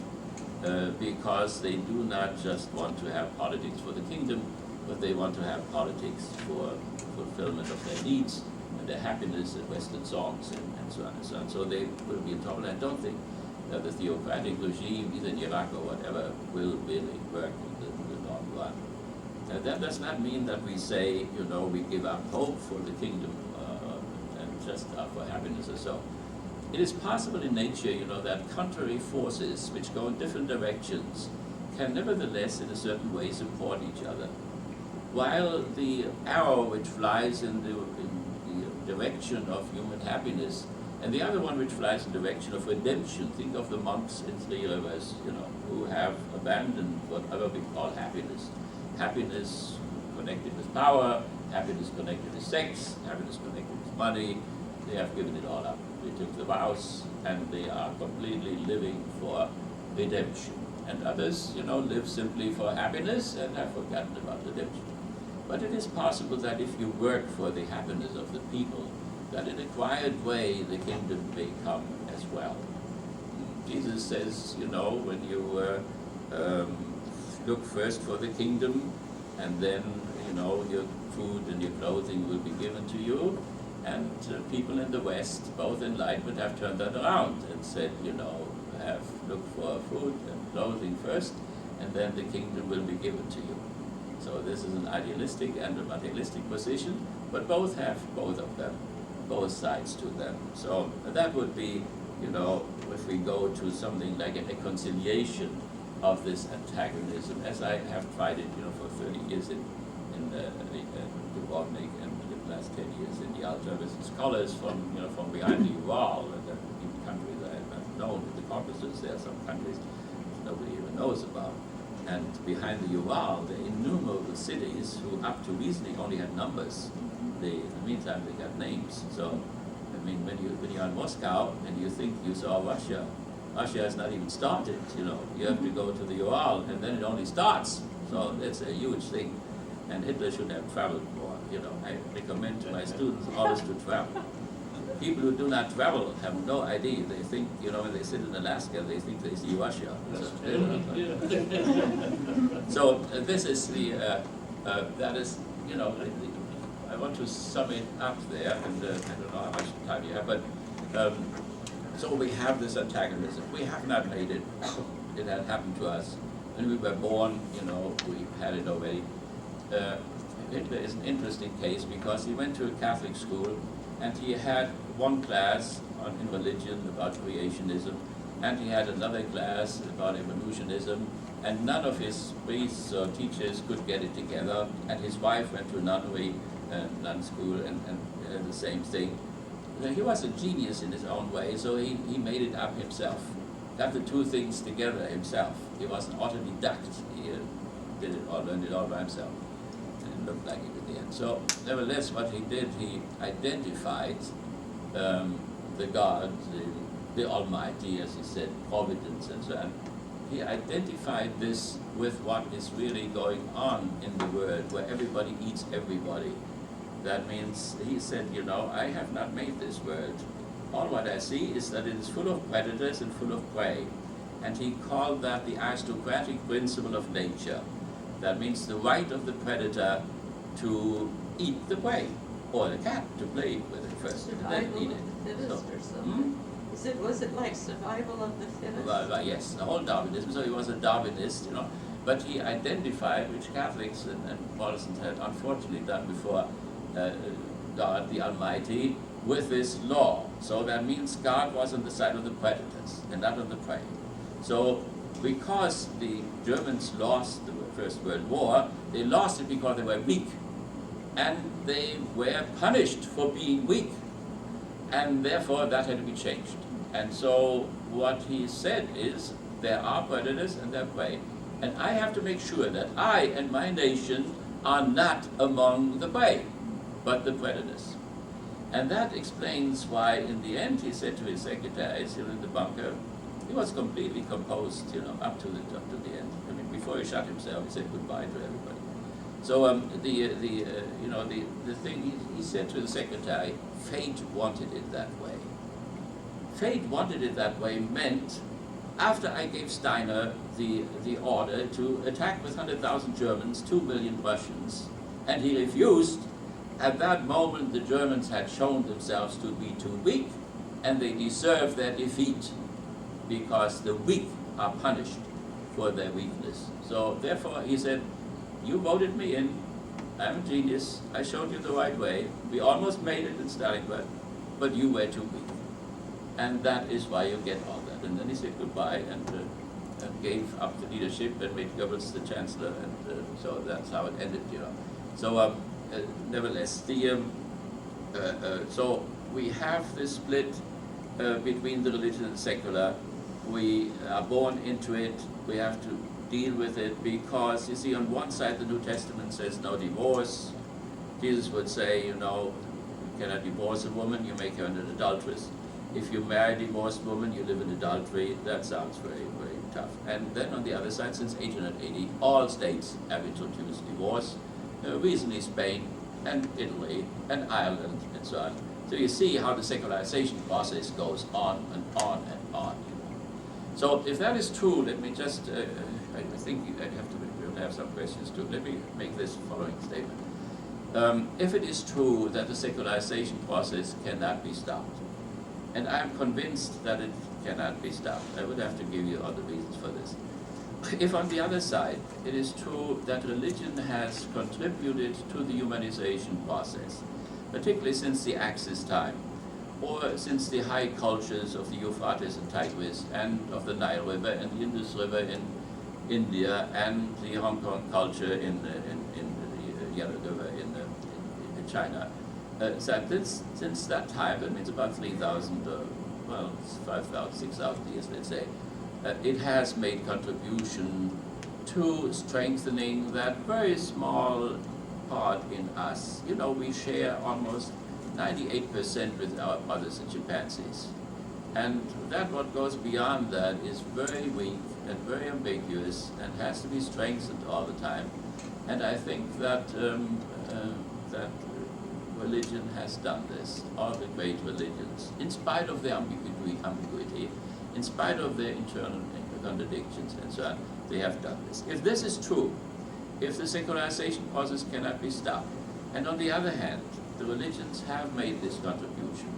because they do not just want to have politics for the kingdom, but they want to have politics for fulfillment of their needs and their happiness and Western songs and so on and so on. So they will be in trouble. I don't think that the theocratic regime, either in Iraq or whatever, will really work in the long run. That does not mean that we say, you know, we give up hope for the kingdom and just for happiness or so. It is possible in nature, you know, that contrary forces which go in different directions can nevertheless, in a certain way, support each other. While the arrow which flies in the direction of human happiness, and the other one which flies in the direction of redemption, think of the monks in 3 Rivers, you know, who have abandoned whatever we call happiness. Happiness connected with power, happiness connected with sex, happiness connected with money. They have given it all up. They took the vows, and they are completely living for redemption. And others, you know, live simply for happiness and have forgotten about redemption. But it is possible that if you work for the happiness of the people, that in a quiet way the kingdom may come as well. Jesus says, you know, when you look first for the kingdom, and then, you know, your food and your clothing will be given to you. And people in the West, both enlightenment, have turned that around and said, you know, look for food and clothing first, and then the kingdom will be given to you. So this is an idealistic and a materialistic position, but both have both of them, both sides to them. So that would be, you know, if we go to something like a reconciliation of this antagonism, as I have tried it, you know, for 30 years in Dubrovnik and the last 10 years in Yalta, with scholars from, you know, from behind the Ural, and in countries I have known, in the Caucasus, there are some countries nobody even knows about. And behind the Ural, there are innumerable cities who, up to recently, only had numbers. In the meantime, they got names. So, I mean, when you're in Moscow and you think you saw Russia, Russia has not even started, you know. You have to go to the Ural, and then it only starts. So that's a huge thing. And Hitler should have traveled more, you know. I recommend to my students always to travel. People who do not travel have no idea. They think, you know, when they sit in Alaska, they think they see Russia. So this is the, that is, you know, I want to sum it up there, and I don't know how much time you have, but So we have this antagonism. We have not made it. It had happened to us. When we were born, you know, we had it already. Hitler is an interesting case because he went to a Catholic school and he had one class in religion about creationism, and he had another class about evolutionism, and none of his priests or teachers could get it together, and his wife went to a nunnery, nun school, and the same thing. He was a genius in his own way, so he made it up himself, got the two things together himself. He was an autodidact. He did it all, learned it all by himself. And it looked like it in the end. So nevertheless, what he did, he identified the God, the Almighty, as he said, providence and so on. He identified this with what is really going on in the world, where everybody eats everybody. That means, he said, you know, I have not made this world. All what I see is that it is full of predators and full of prey. And he called that the aristocratic principle of nature. That means the right of the predator to eat the prey, or the cat to play with it first and then eat it. Survival of the fittest or something. Was it like survival of the fittest? Well, yes, the whole Darwinism. So he was a Darwinist, you know. But he identified, which Catholics and Protestants had unfortunately done before, God the Almighty, with this law. So that means God was on the side of the predators and not on the prey. So because the Germans lost the First World War, they lost it because they were weak. And they were punished for being weak. And therefore that had to be changed. And so what he said is, there are predators and there are prey. And I have to make sure that I and my nation are not among the prey, but the predators. And that explains why, in the end, he said to his secretary, still in the bunker, he was completely composed, you know, up to the end. I mean, before he shot himself, he said goodbye to everybody. So the thing he said to the secretary, fate wanted it that way. Fate wanted it that way meant, after I gave Steiner the order to attack with 100,000 Germans, 2 million Russians, and he refused, at that moment the Germans had shown themselves to be too weak, and they deserved their defeat, because the weak are punished for their weakness. So therefore he said, you voted me in, I'm a genius, I showed you the right way, we almost made it in Stalingrad, but you were too weak. And that is why you get all that. And then he said goodbye and gave up the leadership and made Goebbels the chancellor, and so that's how it ended, you know. So nevertheless, so we have this split between the religion and the secular. We are born into it, we have to deal with it, because you see, on one side the New Testament says no divorce. Jesus would say, you know, you cannot divorce a woman, you make her an adulteress. If you marry a divorced woman, you live in adultery. That sounds very, very tough. And then on the other side, since 1880, all states have introduced divorce, recently Spain and Italy and Ireland and so on. So you see how the secularization process goes on and on and on. You know. So if that is true, let me just, I think we'll have some questions too. Let me make this following statement. If it is true that the secularization process cannot be stopped, and I'm convinced that it cannot be stopped, I would have to give you other reasons for this. If on the other side, it is true that religion has contributed to the humanization process, particularly since the Axis time, or since the high cultures of the Euphrates and Tigris, and of the Nile River and the Indus River in India, and the Hong Kong culture in the Yellow River in China. Since that time, that means about 3,000, 5,000, 6,000 years, let's say, it has made contribution to strengthening that very small part in us. You know, we share almost 98% with our brothers and chimpanzees. And that what goes beyond that is very weak and very ambiguous and has to be strengthened all the time. And I think that that religion has done this, all the great religions, in spite of their ambiguity, in spite of their internal contradictions and so on, they have done this. If this is true, if the secularization process cannot be stopped, and on the other hand, the religions have made this contribution,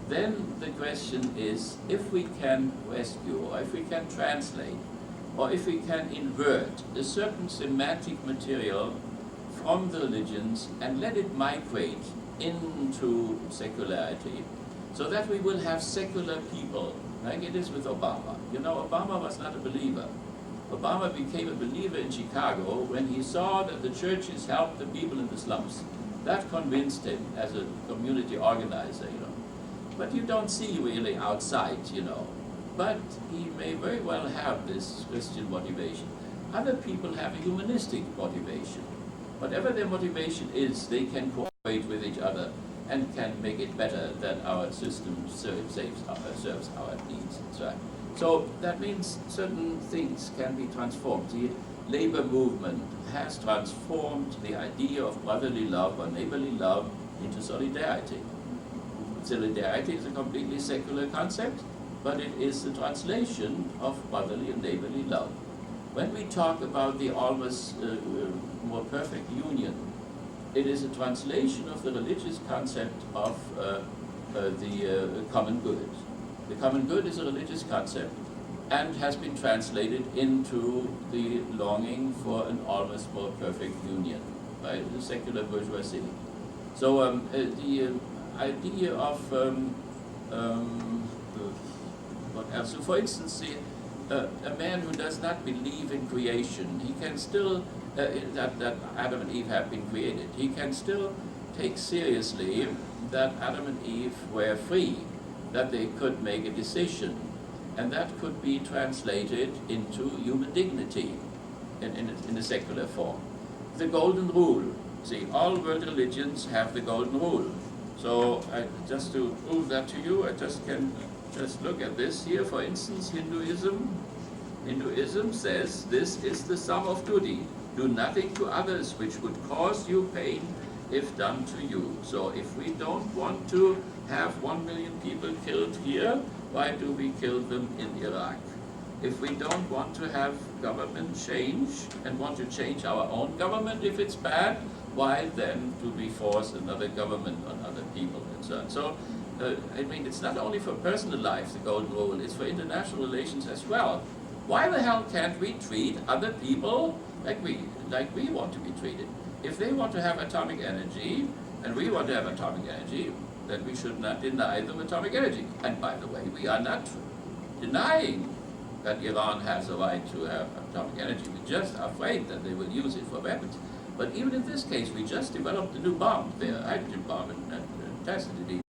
then the question is, if we can rescue, or if we can translate, or if we can invert a certain semantic material from the religions and let it migrate into secularity, so that we will have secular people, like it is with Obama. You know, Obama was not a believer. Obama became a believer in Chicago when he saw that the churches helped the people in the slums. That convinced him as a community organizer, you know. But you don't see really outside, you know. But he may very well have this Christian motivation. Other people have a humanistic motivation. Whatever their motivation is, they can cooperate with each other and can make it better than our system serves our needs. So that means certain things can be transformed. The labor movement has transformed the idea of brotherly love or neighborly love into solidarity. Solidarity is a completely secular concept, but it is the translation of brotherly and neighborly love. When we talk about the almost more perfect union, it is a translation of the religious concept of the common good. The common good is a religious concept and has been translated into the longing for an almost more perfect union by the secular bourgeoisie. So the idea of what else? So for instance, a man who does not believe in creation, he can still, that Adam and Eve have been created, he can still take seriously that Adam and Eve were free, that they could make a decision, and that could be translated into human dignity in a secular form. The golden rule. See, all world religions have the golden rule. So just to prove that to you, I can look at this here. For instance, Hinduism says this is the sum of duty. Do nothing to others which would cause you pain if done to you. So if we don't want to have 1 million people killed here, why do we kill them in Iraq? If we don't want to have government change and want to change our own government if it's bad, why then do we force another government on other people and so on? So, I mean, it's not only for personal life, the golden rule, it's for international relations as well. Why the hell can't we treat other people like we want to be treated? If they want to have atomic energy, and we want to have atomic energy, then we should not deny them atomic energy. And by the way, we are not denying that Iran has a right to have atomic energy. We're just afraid that they will use it for weapons. But even in this case, we just developed a new bomb, the hydrogen bomb, and tested it.